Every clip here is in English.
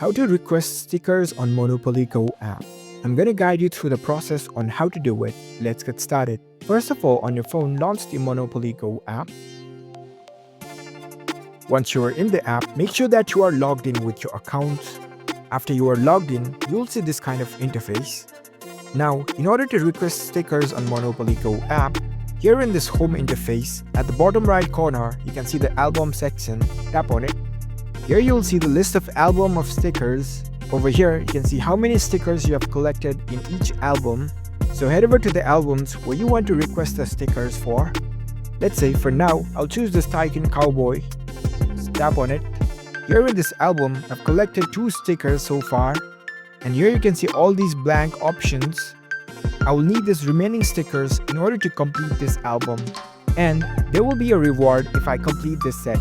how to request stickers on Monopoly Go app. I'm gonna guide you through the process on how to do it. Let's get started. First of all, on your phone, launch the Monopoly Go app. Once you are in the app, make sure that you are logged in with your account. After you are logged in, you'll see this kind of interface. Now, in order to request stickers on Monopoly Go app, here in this home interface, at the bottom right corner, you can see the album section. Tap on it. Here you'll see the list of album of stickers. Over here, you can see how many stickers you have collected in each album. So head over to the albums where you want to request the stickers for. Let's say for now, I'll choose this Tycoon Cowboy. Tap on it. Here in this album, I've collected 2 stickers so far. And here you can see all these blank options. I will need these remaining stickers in order to complete this album. And there will be a reward if I complete this set.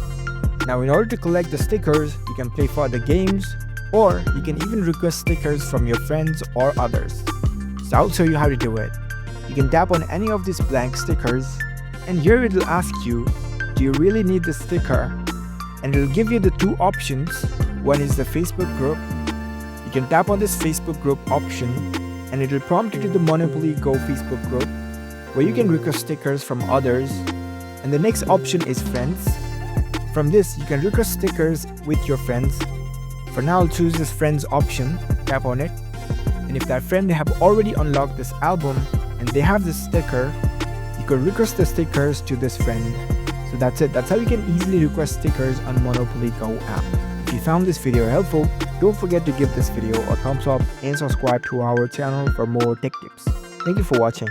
Now in order to collect the stickers, you can play for the games, or you can even request stickers from your friends or others. So I'll show you how to do it. You can tap on any of these blank stickers, and here it will ask you, do you really need the sticker? And it will give you the 2 options. One is the Facebook group. You can tap on this Facebook group option, and it will prompt you to the Monopoly Go Facebook group, where you can request stickers from others. And the next option is friends. From this, you can request stickers with your friends. For now, I'll choose this friends option. Tap on it. And if that friend have already unlocked this album and they have this sticker, you can request the stickers to this friend. So that's it. That's how you can easily request stickers on Monopoly Go app. If you found this video helpful, don't forget to give this video a thumbs up and subscribe to our channel for more tech tips. Thank you for watching.